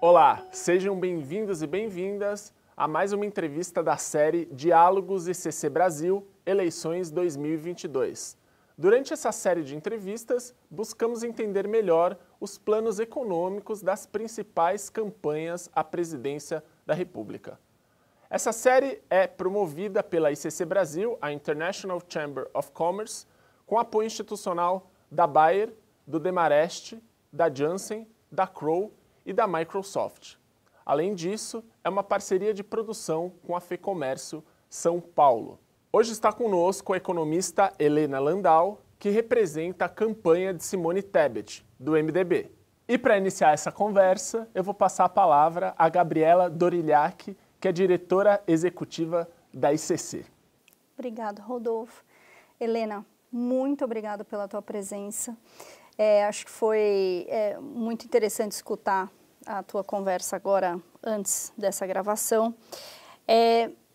Olá, sejam bem-vindos e bem-vindas a mais uma entrevista da série Diálogos ICC Brasil, Eleições 2022. Durante essa série de entrevistas, buscamos entender melhor os planos econômicos das principais campanhas à presidência da República. Essa série é promovida pela ICC Brasil, a International Chamber of Commerce, com apoio institucional da Bayer, do Demarest, da Janssen, da Crowe e da Microsoft. Além disso, é uma parceria de produção com a FEComércio São Paulo. Hoje está conosco a economista Helena Landau, que representa a campanha de Simone Tebet, do MDB. E para iniciar essa conversa, eu vou passar a palavra a Gabriela Dorilhac, que é diretora executiva da ICC. Obrigada, Rodolfo. Helena, muito obrigada pela tua presença. Acho que foi muito interessante escutar a tua conversa agora, antes dessa gravação.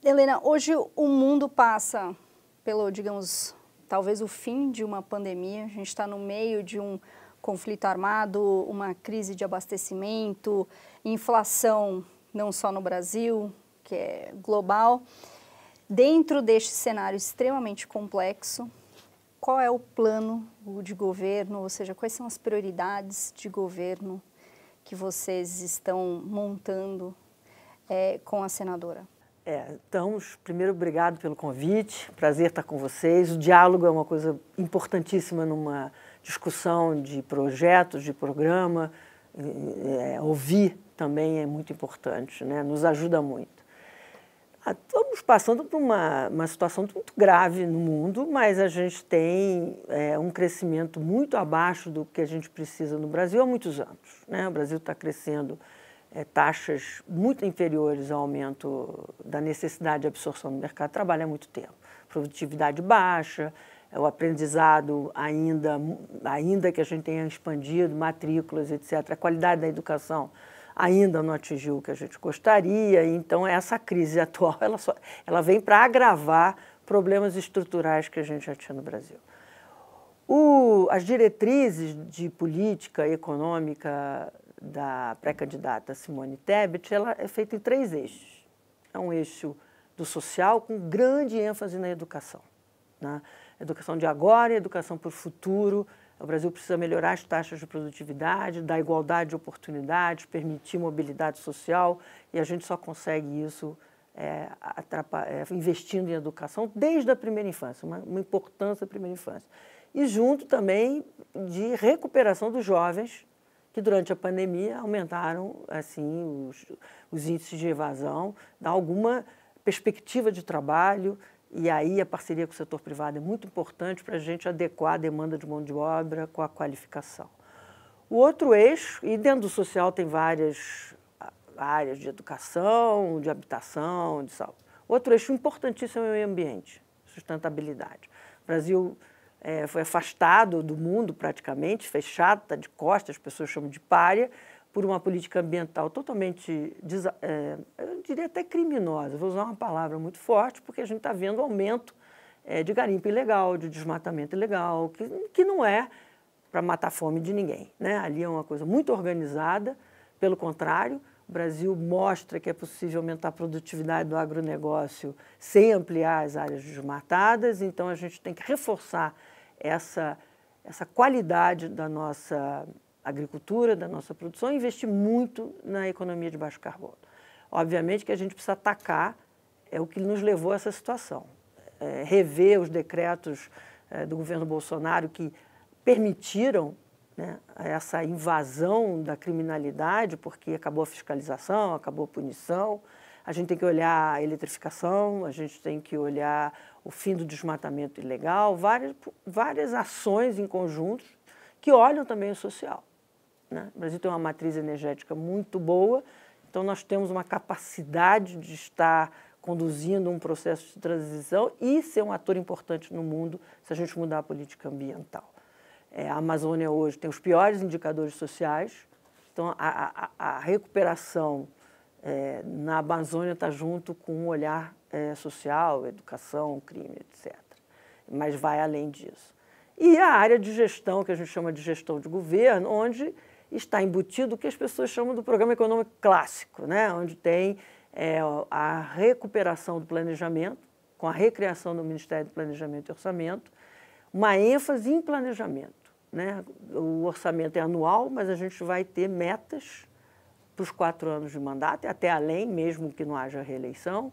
Helena, hoje o mundo passa pelo, digamos, talvez o fim de uma pandemia. A gente está no meio de um conflito armado, uma crise de abastecimento, inflação não só no Brasil, que é global. Dentro deste cenário extremamente complexo, qual é o plano de governo, ou seja, quais são as prioridades de governo que vocês estão montando com a senadora? Então, primeiro, obrigado pelo convite, prazer estar com vocês. O diálogo é uma coisa importantíssima numa discussão de projetos, de programa. Ouvir também é muito importante, né? Nos ajuda muito. Estamos passando por uma situação muito grave no mundo, mas a gente tem um crescimento muito abaixo do que a gente precisa no Brasil há muitos anos, né? O Brasil está crescendo taxas muito inferiores ao aumento da necessidade de absorção do mercado de trabalho há muito tempo. Produtividade baixa, o aprendizado ainda que a gente tenha expandido, matrículas, etc. A qualidade da educação ainda não atingiu o que a gente gostaria, então essa crise atual ela vem para agravar problemas estruturais que a gente já tinha no Brasil. As diretrizes de política econômica da pré-candidata Simone Tebet, ela é feita em 3 eixos. É um eixo do social com grande ênfase na educação, né? Educação de agora e educação para o futuro. O Brasil precisa melhorar as taxas de produtividade, dar igualdade de oportunidades, permitir mobilidade social, e a gente só consegue isso investindo em educação desde a primeira infância, uma importância da primeira infância. E junto também de recuperação dos jovens, que durante a pandemia aumentaram assim, os índices de evasão, dá alguma perspectiva de trabalho. E aí a parceria com o setor privado é muito importante para a gente adequar a demanda de mão de obra com a qualificação. O outro eixo, e dentro do social tem várias áreas de educação, de habitação, de saúde. Outro eixo importantíssimo é o meio ambiente, sustentabilidade. O Brasil foi afastado do mundo praticamente, fechado, está de costas, as pessoas chamam de pária, por uma política ambiental totalmente, eu diria até criminosa, vou usar uma palavra muito forte, porque a gente está vendo aumento de garimpo ilegal, de desmatamento ilegal, que não é para matar a fome de ninguém, né? Ali é uma coisa muito organizada, pelo contrário, o Brasil mostra que é possível aumentar a produtividade do agronegócio sem ampliar as áreas desmatadas, então a gente tem que reforçar essa qualidade da nossa agricultura, da nossa produção, e investir muito na economia de baixo carbono. Obviamente que a gente precisa atacar o que nos levou a essa situação. Rever os decretos do governo Bolsonaro que permitiram, né, essa invasão da criminalidade, porque acabou a fiscalização, acabou a punição. A gente tem que olhar a eletrificação, a gente tem que olhar o fim do desmatamento ilegal, várias ações em conjunto que olham também o social, né? O Brasil tem uma matriz energética muito boa, então nós temos uma capacidade de estar conduzindo um processo de transição e ser um ator importante no mundo se a gente mudar a política ambiental. A Amazônia hoje tem os piores indicadores sociais, então a recuperação na Amazônia está junto com um olhar social, educação, crime, etc. Mas vai além disso. E a área de gestão, que a gente chama de gestão de governo, onde está embutido o que as pessoas chamam do programa econômico clássico, né? Onde tem a recuperação do planejamento, com a recriação do Ministério do Planejamento e Orçamento, uma ênfase em planejamento, né? O orçamento é anual, mas a gente vai ter metas para os 4 anos de mandato, e até além, mesmo que não haja reeleição,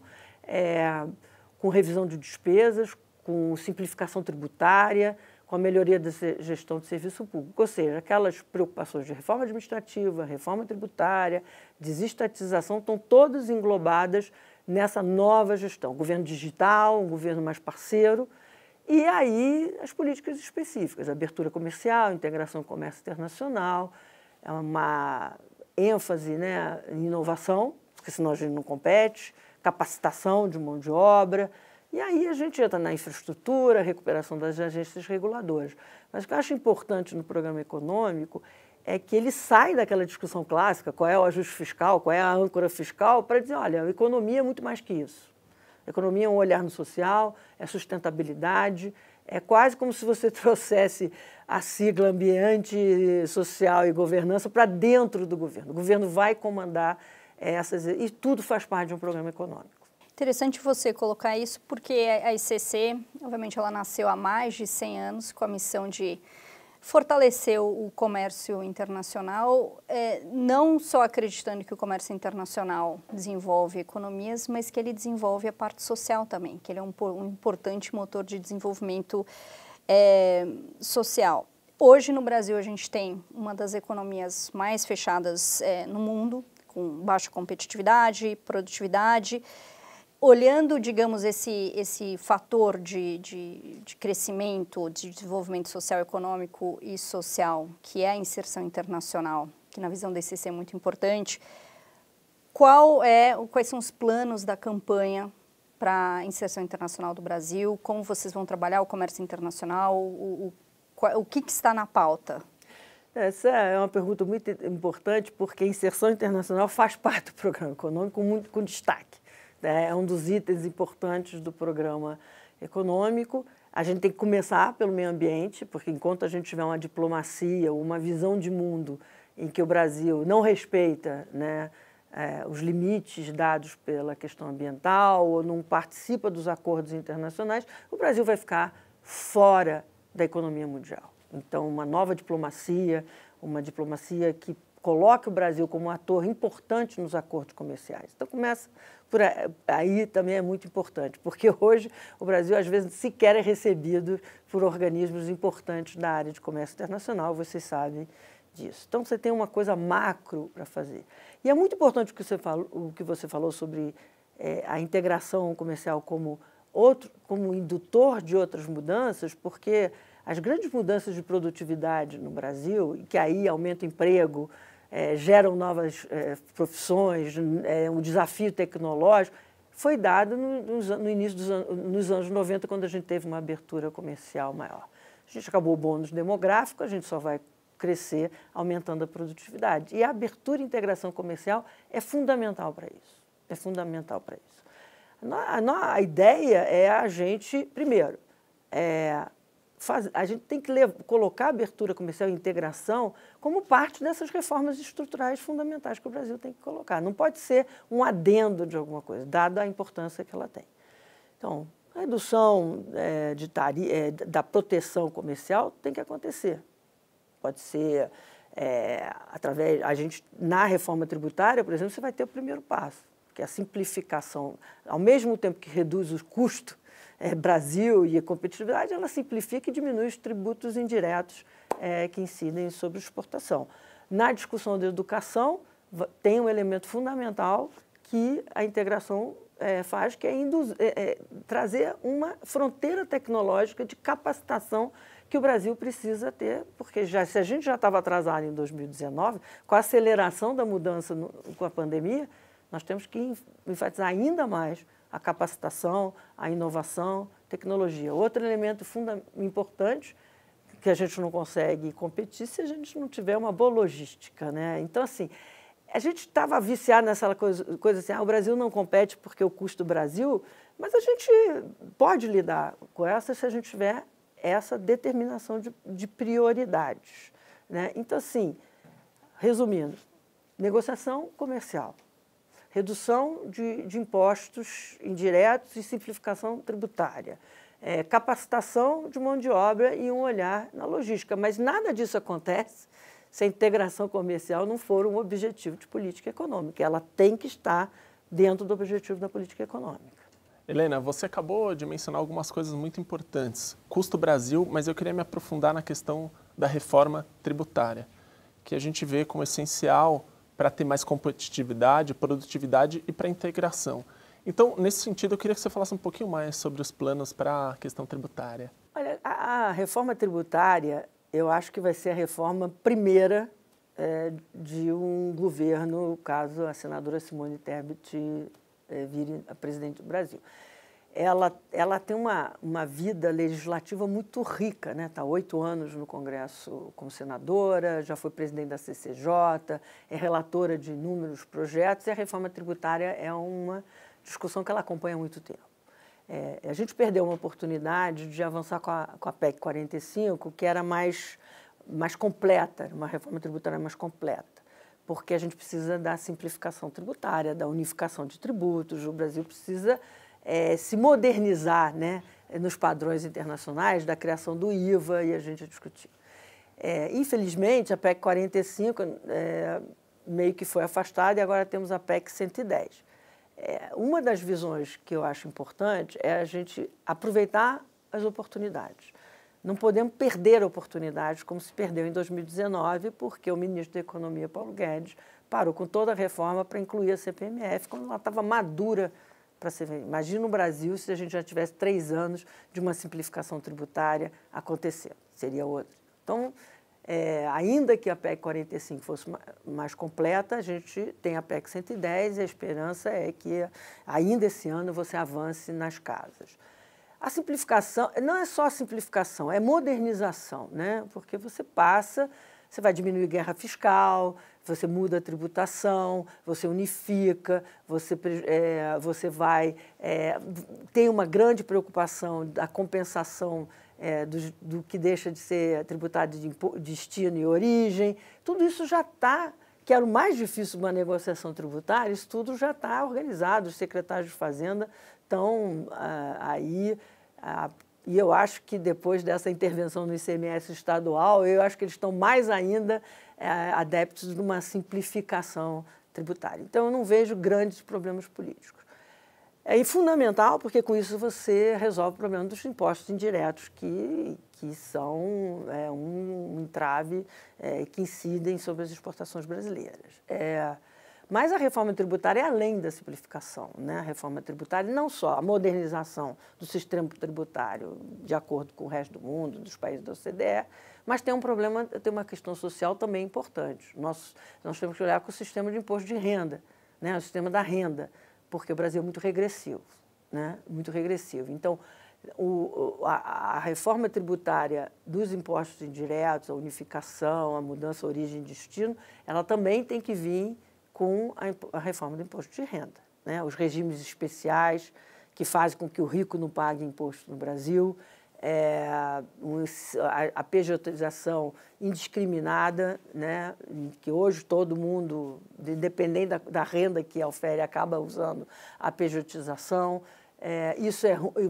com revisão de despesas, com simplificação tributária, com a melhoria da gestão de serviço público. Ou seja, aquelas preocupações de reforma administrativa, reforma tributária, desestatização, estão todas englobadas nessa nova gestão. Governo digital, um governo mais parceiro, e aí as políticas específicas, abertura comercial, integração com o comércio internacional, uma ênfase, né, em inovação, porque senão a gente não compete, capacitação de mão de obra, e aí a gente entra na infraestrutura, recuperação das agências reguladoras. Mas o que eu acho importante no programa econômico é que ele sai daquela discussão clássica, qual é o ajuste fiscal, qual é a âncora fiscal, para dizer, olha, a economia é muito mais que isso. A economia é um olhar no social, é sustentabilidade, é quase como se você trouxesse a sigla ambiente, social e governança para dentro do governo. O governo vai comandar essas, e tudo faz parte de um programa econômico. Interessante você colocar isso, porque a ICC, obviamente, ela nasceu há mais de 100 anos com a missão de fortalecer o comércio internacional, não só acreditando que o comércio internacional desenvolve economias, mas que ele desenvolve a parte social também, que ele é um importante motor de desenvolvimento social. Hoje, no Brasil, a gente tem uma das economias mais fechadas no mundo, com baixa competitividade, produtividade. Olhando, digamos, esse fator de crescimento, de desenvolvimento social, econômico e social, que é a inserção internacional, que na visão da ICC é muito importante, quais são os planos da campanha para a inserção internacional do Brasil? Como vocês vão trabalhar o comércio internacional? O que está na pauta? Essa é uma pergunta muito importante, porque a inserção internacional faz parte do programa econômico com destaque. É um dos itens importantes do programa econômico. A gente tem que começar pelo meio ambiente, porque enquanto a gente tiver uma diplomacia, uma visão de mundo em que o Brasil não respeita, né, os limites dados pela questão ambiental ou não participa dos acordos internacionais, o Brasil vai ficar fora da economia mundial. Então, uma nova diplomacia, uma diplomacia que coloque o Brasil como um ator importante nos acordos comerciais. Então, começa por aí, também é muito importante, porque hoje o Brasil, às vezes, sequer é recebido por organismos importantes da área de comércio internacional, vocês sabem disso. Então, você tem uma coisa macro para fazer. E é muito importante o que você falou sobre a integração comercial como indutor de outras mudanças, porque as grandes mudanças de produtividade no Brasil, que aí aumenta o emprego, geram novas profissões, um desafio tecnológico, foi dado no início nos anos 90, quando a gente teve uma abertura comercial maior. A gente acabou o bônus demográfico, a gente só vai crescer aumentando a produtividade. E a abertura e integração comercial é fundamental para isso. É fundamental para isso. A ideia é a gente, primeiro, a gente tem que colocar a abertura comercial e integração como parte dessas reformas estruturais fundamentais que o Brasil tem que colocar. Não pode ser um adendo de alguma coisa, dada a importância que ela tem. Então, a redução da proteção comercial tem que acontecer. Pode ser através... na reforma tributária, por exemplo, você vai ter o primeiro passo, que é a simplificação. Ao mesmo tempo que reduz os custos, Brasil e a competitividade, ela simplifica e diminui os tributos indiretos que incidem sobre a exportação. Na discussão da educação, tem um elemento fundamental que a integração faz, que é trazer uma fronteira tecnológica de capacitação que o Brasil precisa ter, porque se a gente já estava atrasado em 2019, com a aceleração da mudança com a pandemia, nós temos que enfatizar ainda mais a capacitação, a inovação, tecnologia. Outro elemento importante que a gente não consegue competir se a gente não tiver uma boa logística, né? Então, assim, a gente estava viciado nessa coisa assim, o Brasil não compete porque o custo do Brasil, mas a gente pode lidar com essa se a gente tiver essa determinação de prioridades, né? Então, assim, resumindo, negociação comercial, redução de impostos indiretos e simplificação tributária, capacitação de mão de obra e um olhar na logística. Mas nada disso acontece se a integração comercial não for um objetivo de política econômica. Ela tem que estar dentro do objetivo da política econômica. Helena, você acabou de mencionar algumas coisas muito importantes. Custo Brasil, mas eu queria me aprofundar na questão da reforma tributária, que a gente vê como essencial para ter mais competitividade, produtividade e para integração. Então, nesse sentido, eu queria que você falasse um pouquinho mais sobre os planos para a questão tributária. Olha, a reforma tributária, eu acho que vai ser a reforma primeira de um governo, caso a senadora Simone Tebet vire a presidente do Brasil. Ela tem uma vida legislativa muito rica, né? Está 8 anos no Congresso como senadora, já foi presidente da CCJ, é relatora de inúmeros projetos, e a reforma tributária é uma discussão que ela acompanha há muito tempo. A gente perdeu uma oportunidade de avançar com a PEC 45, que era mais completa, uma reforma tributária mais completa, porque a gente precisa da simplificação tributária, da unificação de tributos. O Brasil precisa se modernizar, né, nos padrões internacionais, da criação do IVA, e a gente discutiu. Infelizmente, a PEC 45 meio que foi afastada e agora temos a PEC 110. Uma das visões que eu acho importante é a gente aproveitar as oportunidades. Não podemos perder oportunidades como se perdeu em 2019, porque o ministro da Economia, Paulo Guedes, parou com toda a reforma para incluir a CPMF quando ela estava madura para ser. Imagina o Brasil se a gente já tivesse 3 anos de uma simplificação tributária acontecendo. Seria outra. Então, ainda que a PEC 45 fosse mais completa, a gente tem a PEC 110 e a esperança é que ainda esse ano você avance nas casas. A simplificação não é só simplificação, é modernização, né? Porque você vai diminuir guerra fiscal, você muda a tributação, você unifica, você vai ter uma grande preocupação da compensação do que deixa de ser tributado de destino e origem. Tudo isso já está, que era o mais difícil de uma negociação tributária, isso tudo já está organizado, os secretários de Fazenda estão aí. E eu acho que depois dessa intervenção no ICMS estadual, eu acho que eles estão mais ainda adeptos de uma simplificação tributária. Então, eu não vejo grandes problemas políticos. É fundamental, porque com isso você resolve o problema dos impostos indiretos, que são um entrave que incidem sobre as exportações brasileiras. Mas a reforma tributária é além da simplificação, né? A reforma tributária não só a modernização do sistema tributário de acordo com o resto do mundo, dos países da OCDE, mas tem uma questão social também importante. Nós temos que olhar com o sistema de imposto de renda, né? O sistema da renda, porque o Brasil é muito regressivo, né? Muito regressivo. Então, a reforma tributária dos impostos indiretos, a unificação, a mudança origem e destino, ela também tem que vir com a reforma do imposto de renda, né? Os regimes especiais que fazem com que o rico não pague imposto no Brasil, a pejotização indiscriminada, né? Que hoje todo mundo, independente da renda que ofere, acaba usando a pejotização.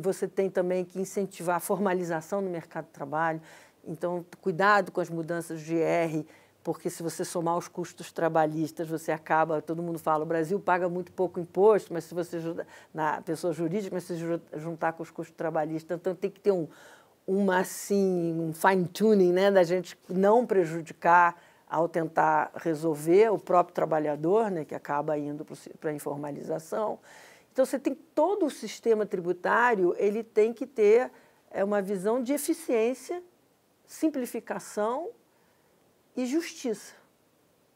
Você tem também que incentivar a formalização no mercado de trabalho. Então, cuidado com as mudanças de IR, porque se você somar os custos trabalhistas, você acaba, todo mundo fala, o Brasil paga muito pouco imposto, mas se você na pessoa jurídica, mas se juntar com os custos trabalhistas, então tem que ter um fine-tuning, né, da gente não prejudicar ao tentar resolver o próprio trabalhador, né, que acaba indo para a informalização. Então, você tem todo o sistema tributário, ele tem que ter uma visão de eficiência, simplificação e justiça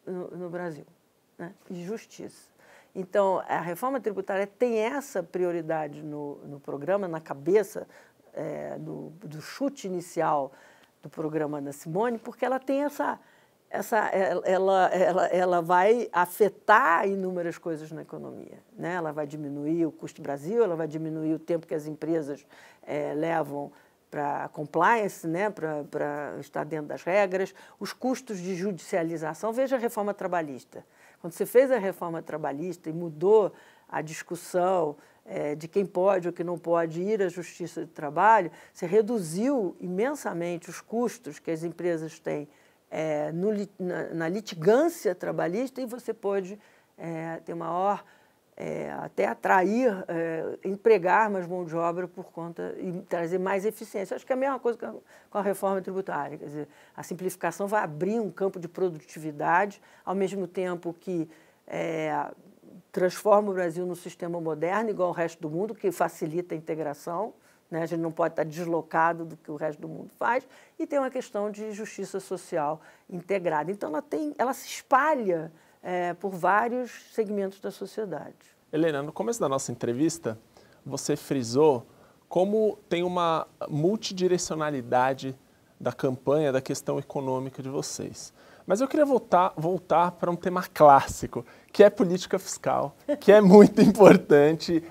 no Brasil, né? E justiça. Então, a reforma tributária tem essa prioridade no programa, na cabeça do chute inicial do programa da Simone, porque ela tem ela vai afetar inúmeras coisas na economia, né? Ela vai diminuir o custo Brasil, ela vai diminuir o tempo que as empresas levam compliance, né, para estar dentro das regras, os custos de judicialização. Veja a reforma trabalhista. Quando você fez a reforma trabalhista e mudou a discussão de quem pode ou quem não pode ir à Justiça do Trabalho, você reduziu imensamente os custos que as empresas têm na litigância trabalhista, e você pôde ter maior, até atrair, empregar mais mão de obra por conta e trazer mais eficiência. Acho que é a mesma coisa com a reforma tributária. Quer dizer, a simplificação vai abrir um campo de produtividade, ao mesmo tempo que transforma o Brasil num sistema moderno, igual ao resto do mundo, que facilita a integração, né? A gente não pode estar deslocado do que o resto do mundo faz, e tem uma questão de justiça social integrada. Então, ela se espalha por vários segmentos da sociedade. Helena, no começo da nossa entrevista, você frisou como tem uma multidirecionalidade da campanha, da questão econômica de vocês. Mas eu queria voltar para um tema clássico, que é política fiscal, que é muito importante,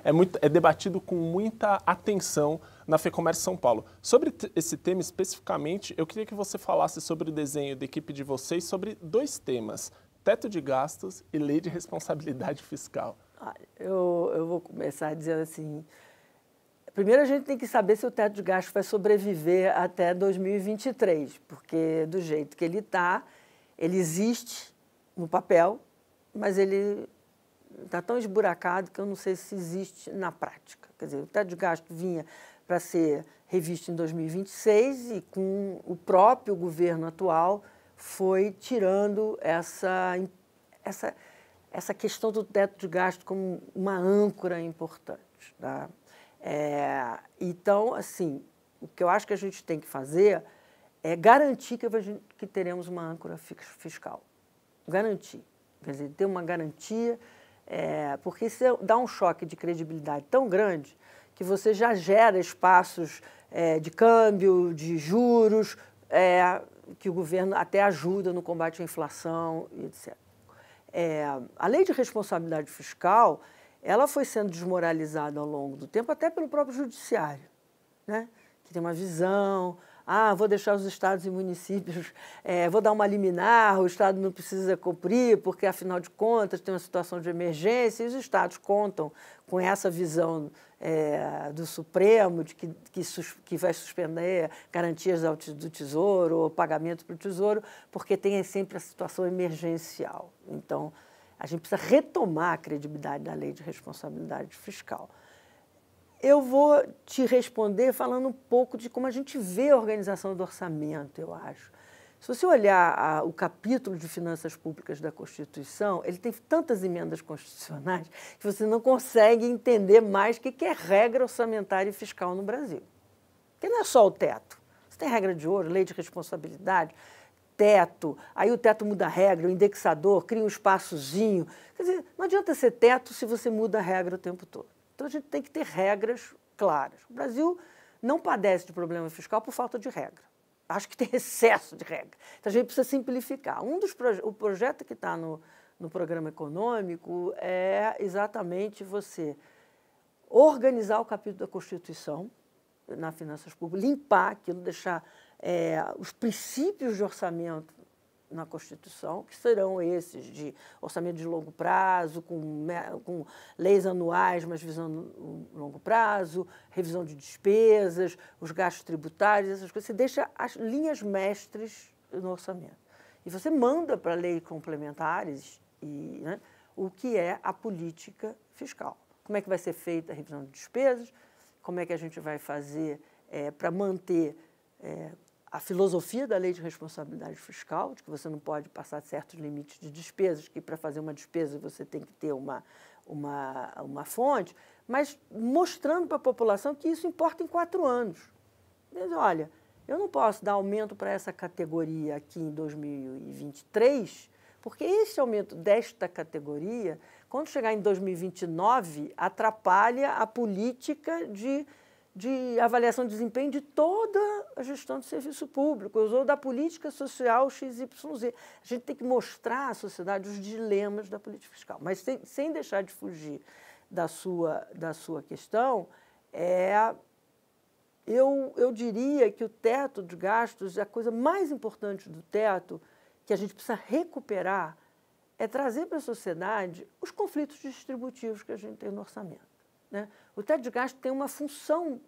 é debatido com muita atenção na FEComércio São Paulo. Sobre esse tema especificamente, eu queria que você falasse sobre o desenho da equipe de vocês sobre 2 temas, teto de gastos e lei de responsabilidade fiscal. Eu vou começar dizendo assim, primeiro a gente tem que saber se o teto de gastos vai sobreviver até 2023, porque do jeito que ele está, ele existe no papel, mas ele está tão esburacado que eu não sei se existe na prática. Quer dizer, o teto de gasto vinha para ser revisto em 2026 e com o próprio governo atual foi tirando essa questão do teto de gasto como uma âncora importante. Tá? Então, assim, o que eu acho que a gente tem que fazer é garantir que teremos uma âncora fiscal. Garantir. Quer dizer, ter uma garantia, porque isso dá um choque de credibilidade tão grande que você já gera espaços de câmbio, de juros, que o governo até ajuda no combate à inflação, etc. A lei de responsabilidade fiscal, ela foi sendo desmoralizada ao longo do tempo, até pelo próprio judiciário, né? Que tem uma visão, vou deixar os estados e municípios, vou dar uma liminar, o estado não precisa cumprir, porque, afinal de contas, tem uma situação de emergência, e os estados contam com essa visão do Supremo, de que vai suspender garantias do Tesouro ou pagamento para o Tesouro, porque tem sempre a situação emergencial. Então, a gente precisa retomar a credibilidade da lei de responsabilidade fiscal. Eu vou te responder falando um pouco de como a gente vê a organização do orçamento, eu acho. Se você olhar o capítulo de finanças públicas da Constituição, ele tem tantas emendas constitucionais que você não consegue entender mais o que é regra orçamentária e fiscal no Brasil. Porque não é só o teto. Você tem regra de ouro, lei de responsabilidade, teto, aí o teto muda a regra, o indexador cria um espaçozinho. Quer dizer, não adianta ser teto se você muda a regra o tempo todo. Então, a gente tem que ter regras claras. O Brasil não padece de problema fiscal por falta de regra. Acho que tem excesso de regra. Então, a gente precisa simplificar. O projeto que está no programa econômico é exatamente você organizar o capítulo da Constituição na finanças públicas, limpar aquilo, deixar os princípios de orçamento na Constituição, que serão esses de orçamento de longo prazo, com leis anuais, mas visando longo prazo, revisão de despesas, os gastos tributários, essas coisas. Você deixa as linhas mestres no orçamento. E você manda para leis complementares o que é a política fiscal. Como é que vai ser feita a revisão de despesas, como é que a gente vai fazer para manter a filosofia da lei de responsabilidade fiscal, de que você não pode passar certos limites de despesas, que para fazer uma despesa você tem que ter uma fonte, mas mostrando para a população que isso importa em 4 anos. Mas, olha, eu não posso dar aumento para essa categoria aqui em 2023, porque esse aumento desta categoria, quando chegar em 2029, atrapalha a política de avaliação de desempenho de toda a gestão de serviço público, ou da política social XYZ. A gente tem que mostrar à sociedade os dilemas da política fiscal, mas sem deixar de fugir da sua questão, eu diria que o teto de gastos, a coisa mais importante do teto, que a gente precisa recuperar, é trazer para a sociedade os conflitos distributivos que a gente tem no orçamento, né? O teto de gasto tem uma função,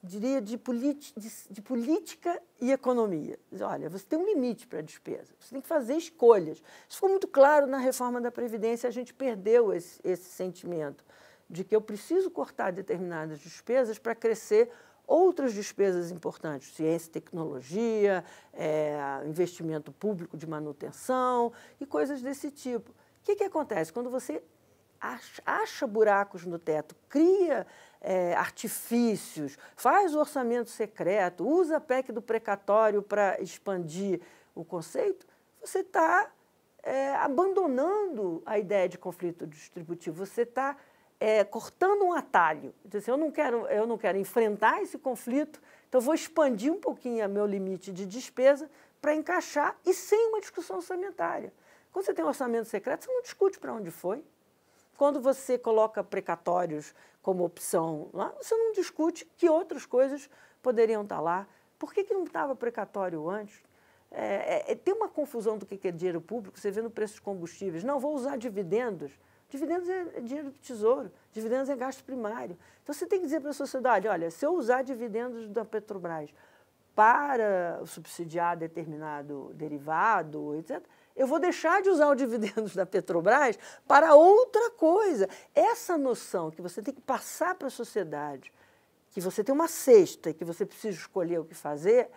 diria, de política e economia. Olha, você tem um limite para a despesa, você tem que fazer escolhas. Isso ficou muito claro na reforma da Previdência, a gente perdeu esse sentimento de que eu preciso cortar determinadas despesas para crescer outras despesas importantes, ciência e tecnologia, investimento público de manutenção e coisas desse tipo. O que acontece? Quando você acha buracos no teto, cria artifícios, faz o orçamento secreto, usa a PEC do precatório para expandir o conceito, você está abandonando a ideia de conflito distributivo, você está cortando um atalho. Então, assim, eu não quero enfrentar esse conflito, então vou expandir um pouquinho o meu limite de despesa para encaixar e sem uma discussão orçamentária. Quando você tem um orçamento secreto, você não discute para onde foi. Quando você coloca precatórios como opção lá, você não discute que outras coisas poderiam estar lá. Por que não estava precatório antes? Tem uma confusão do que é dinheiro público, você vê no preço dos combustíveis. Não, vou usar dividendos. Dividendos é dinheiro do tesouro, dividendos é gasto primário. Então, você tem que dizer para a sociedade, olha, se eu usar dividendos da Petrobras para subsidiar determinado derivado, etc., eu vou deixar de usar os dividendos da Petrobras para outra coisa. Essa noção que você tem que passar para a sociedade, que você tem uma cesta e que você precisa escolher o que fazer,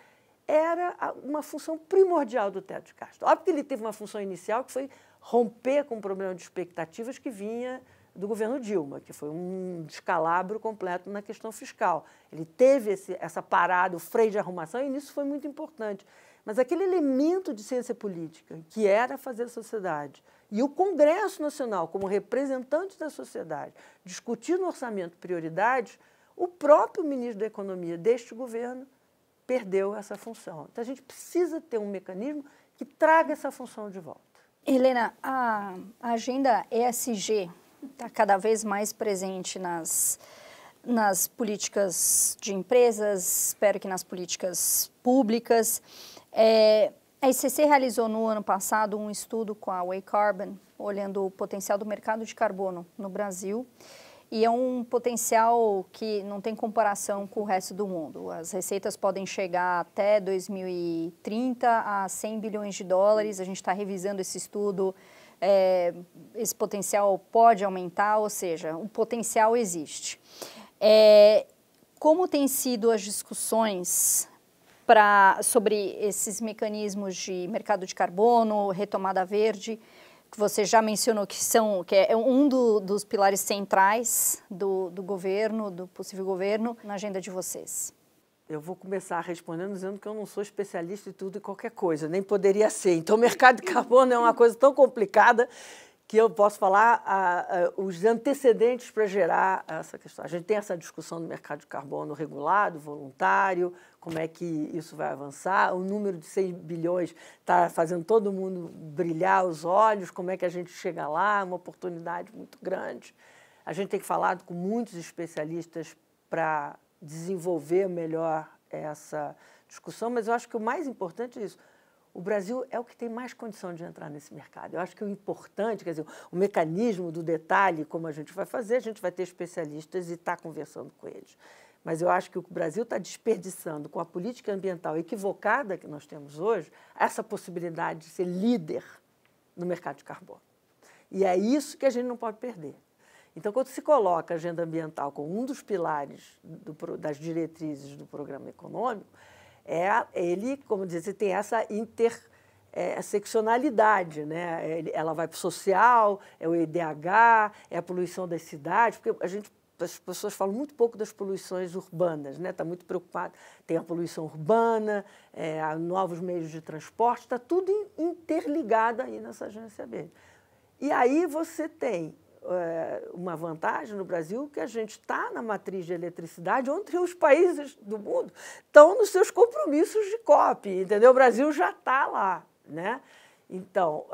era uma função primordial do teto de gasto. Óbvio que ele teve uma função inicial que foi romper com o problema de expectativas que vinha do governo Dilma, que foi um descalabro completo na questão fiscal. Ele teve essa parada, o freio de arrumação, e nisso foi muito importante. Mas aquele elemento de ciência política, que era fazer a sociedade, e o Congresso Nacional, como representante da sociedade, discutir no orçamento prioridades, o próprio ministro da Economia deste governo perdeu essa função. Então, a gente precisa ter um mecanismo que traga essa função de volta. Helena, a agenda ESG está cada vez mais presente nas políticas de empresas, espero que nas políticas públicas. A ICC realizou no ano passado um estudo com a Way Carbon, olhando o potencial do mercado de carbono no Brasil. E é um potencial que não tem comparação com o resto do mundo. As receitas podem chegar até 2030 a 100 bilhões de dólares. A gente está revisando esse estudo. Esse potencial pode aumentar, ou seja, o potencial existe. Como têm sido as discussões sobre esses mecanismos de mercado de carbono, retomada verde, que você já mencionou que é um dos pilares centrais do governo, do possível governo, na agenda de vocês? Eu vou começar respondendo dizendo que eu não sou especialista em tudo e qualquer coisa, nem poderia ser. Então, o mercado de carbono é uma coisa tão complicada que eu posso falar os antecedentes para gerar essa questão. A gente tem essa discussão do mercado de carbono regulado, voluntário, como é que isso vai avançar. O número de 100 bilhões está fazendo todo mundo brilhar os olhos, como é que a gente chega lá, uma oportunidade muito grande. A gente tem falado com muitos especialistas para desenvolver melhor essa discussão, mas eu acho que o mais importante é isso. O Brasil é o que tem mais condição de entrar nesse mercado. Eu acho que o importante, quer dizer, o mecanismo do detalhe, como a gente vai fazer, a gente vai ter especialistas e está conversando com eles. Mas eu acho que o Brasil está desperdiçando, com a política ambiental equivocada que nós temos hoje, essa possibilidade de ser líder no mercado de carbono. E é isso que a gente não pode perder. Então, quando se coloca a agenda ambiental como um dos pilares das diretrizes do programa econômico, ele, como dizer, tem essa interseccionalidade, né? Ela vai para o social, é o IDH, é a poluição das cidades, porque as pessoas falam muito pouco das poluições urbanas, né? Está muito preocupado. Tem a poluição urbana, novos meios de transporte, está tudo interligado aí nessa agência verde. E aí você tem uma vantagem no Brasil, que a gente está na matriz de eletricidade, onde os países do mundo estão nos seus compromissos de COP, entendeu? O Brasil já está lá, né? Então,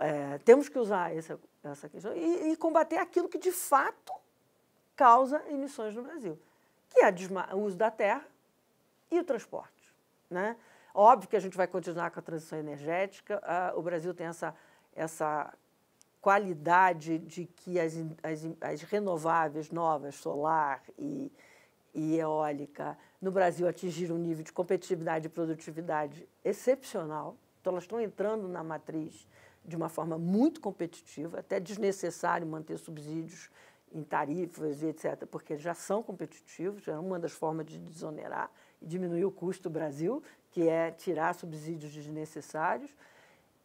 temos que usar essa questão e combater aquilo que, de fato, causa emissões no Brasil, que é o uso da terra e o transporte, né? Óbvio que a gente vai continuar com a transição energética, o Brasil tem essa qualidade de que as renováveis novas, solar e eólica, no Brasil atingiram um nível de competitividade e produtividade excepcional. Então, elas estão entrando na matriz de uma forma muito competitiva, até desnecessário manter subsídios em tarifas e etc., porque já são competitivos, é uma das formas de desonerar e diminuir o custo do Brasil, que é tirar subsídios desnecessários.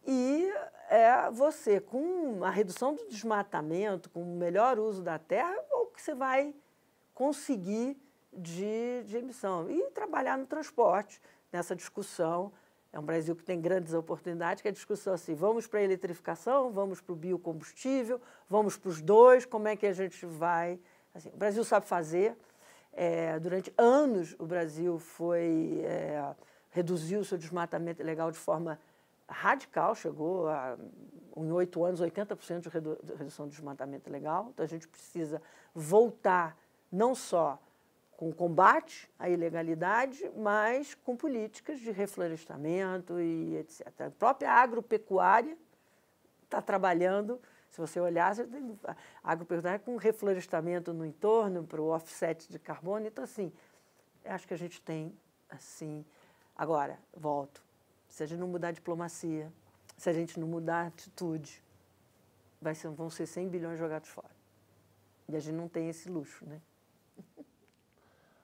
E você, com a redução do desmatamento, com o melhor uso da terra, o que você vai conseguir de emissão. E trabalhar no transporte, nessa discussão. É um Brasil que tem grandes oportunidades, que é a discussão assim, vamos para a eletrificação, vamos para o biocombustível, vamos para os dois, como é que a gente vai... Assim, o Brasil sabe fazer. Durante anos, o Brasil reduziu o seu desmatamento ilegal de forma radical, chegou em 8 anos, 80% de redução do desmatamento ilegal. Então, a gente precisa voltar não só com combate à ilegalidade, mas com políticas de reflorestamento e etc. A própria agropecuária está trabalhando, se você olhar, a agropecuária com reflorestamento no entorno, para o offset de carbono. Então, assim, acho que a gente tem, assim... Agora, volto, se a gente não mudar a diplomacia, se a gente não mudar a atitude, vão ser 100 bilhões jogados fora. E a gente não tem esse luxo, né?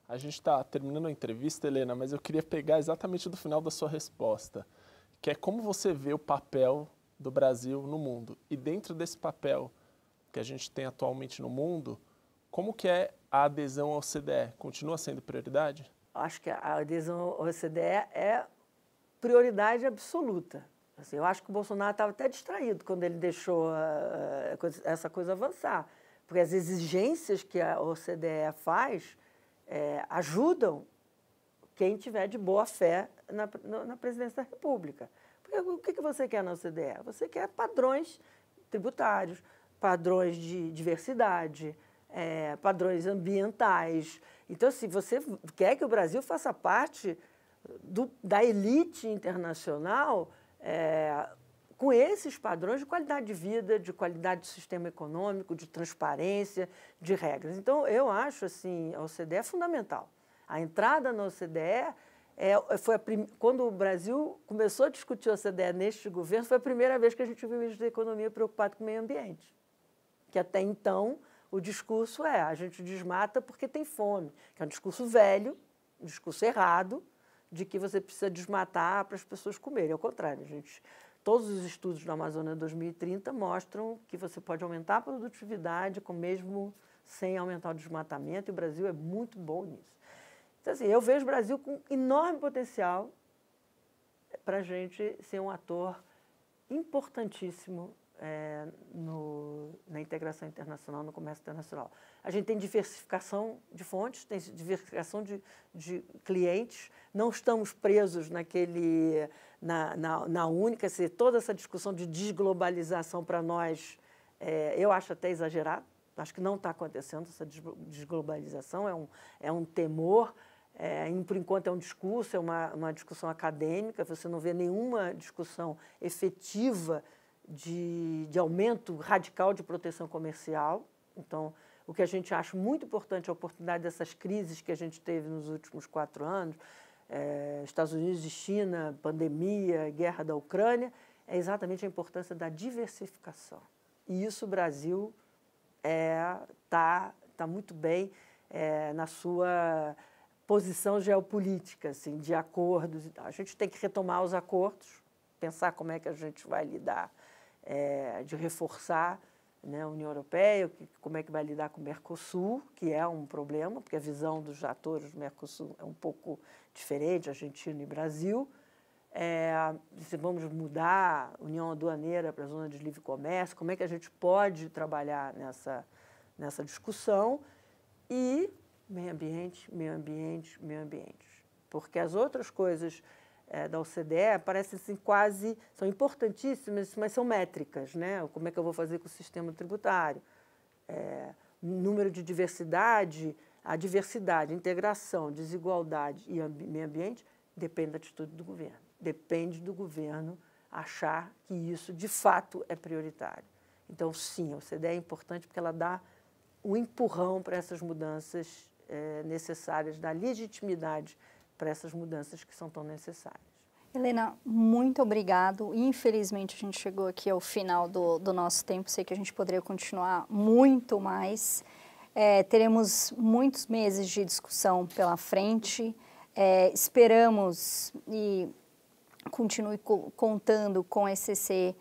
A gente está terminando a entrevista, Helena, mas eu queria pegar exatamente do final da sua resposta, que é como você vê o papel do Brasil no mundo. E dentro desse papel que a gente tem atualmente no mundo, como que é a adesão ao OCDE? Continua sendo prioridade? Acho que a adesão ao OCDE é prioridade absoluta. Assim, eu acho que o Bolsonaro estava até distraído quando ele deixou essa coisa avançar, porque as exigências que a OCDE faz ajudam quem tiver de boa fé na presidência da República. Porque o que você quer na OCDE? Você quer padrões tributários, padrões de diversidade, padrões ambientais. Então, se você quer que o Brasil faça parte da elite internacional, com esses padrões de qualidade de vida, de qualidade do sistema econômico, de transparência, de regras. Então, eu acho assim, a OCDE é fundamental. A entrada na OCDE, quando o Brasil começou a discutir a OCDE neste governo, foi a primeira vez que a gente viu o ministro da Economia preocupado com o meio ambiente. Que até então, o discurso a gente desmata porque tem fome, que é um discurso velho, um discurso errado, de que você precisa desmatar para as pessoas comerem. Ao contrário, todos os estudos da Amazônia 2030 mostram que você pode aumentar a produtividade mesmo sem aumentar o desmatamento, e o Brasil é muito bom nisso. Então, assim, eu vejo o Brasil com enorme potencial para a gente ser um ator importantíssimo na integração internacional, no comércio internacional. A gente tem diversificação de fontes, tem diversificação de clientes, não estamos presos na única, toda essa discussão de desglobalização para nós, eu acho até exagerado, acho que não está acontecendo essa desglobalização, é um temor, por enquanto é um discurso, é uma discussão acadêmica, você não vê nenhuma discussão efetiva de aumento radical de proteção comercial. Então, o que a gente acha muito importante é a oportunidade dessas crises que a gente teve nos últimos 4 anos, Estados Unidos e China, pandemia, guerra da Ucrânia, é exatamente a importância da diversificação. E isso o Brasil tá muito bem na sua posição geopolítica, assim, de acordos e tal. A gente tem que retomar os acordos, pensar como é que a gente vai lidar, de reforçar, né, a União Europeia, como é que vai lidar com o Mercosul, que é um problema, porque a visão dos atores do Mercosul é um pouco diferente, Argentina e Brasil. Se vamos mudar a União Aduaneira para a zona de livre comércio, como é que a gente pode trabalhar nessa discussão, e meio ambiente, meio ambiente, meio ambiente. Porque as outras coisas da OCDE parecem assim, são importantíssimas, mas são métricas, né? Como é que eu vou fazer com o sistema tributário? Número de diversidade, a diversidade, a integração, desigualdade e meio ambiente, depende da atitude do governo. Depende do governo achar que isso, de fato, é prioritário. Então, sim, a OCDE é importante porque ela dá um empurrão para essas mudanças necessárias, dá legitimidade para essas mudanças que são tão necessárias. Helena, muito obrigado. Infelizmente, a gente chegou aqui ao final do nosso tempo. Sei que a gente poderia continuar muito mais. Teremos muitos meses de discussão pela frente. Esperamos e continue contando com a ECC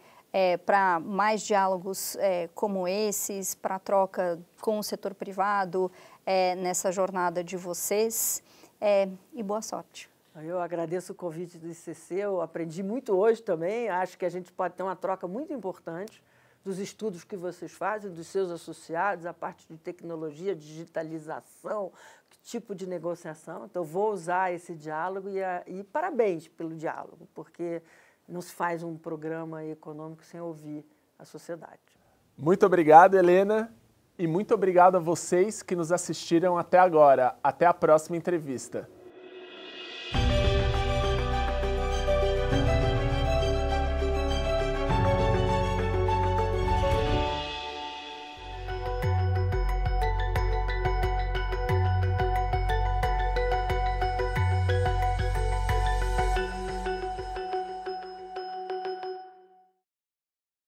para mais diálogos como esses, para troca com o setor privado nessa jornada de vocês. E boa sorte. Eu agradeço o convite do ICC, eu aprendi muito hoje também, acho que a gente pode ter uma troca muito importante dos estudos que vocês fazem, dos seus associados, a parte de tecnologia, digitalização, que tipo de negociação. Então, vou usar esse diálogo e parabéns pelo diálogo, porque não se faz um programa econômico sem ouvir a sociedade. Muito obrigado, Helena, e muito obrigado a vocês que nos assistiram até agora. Até a próxima entrevista.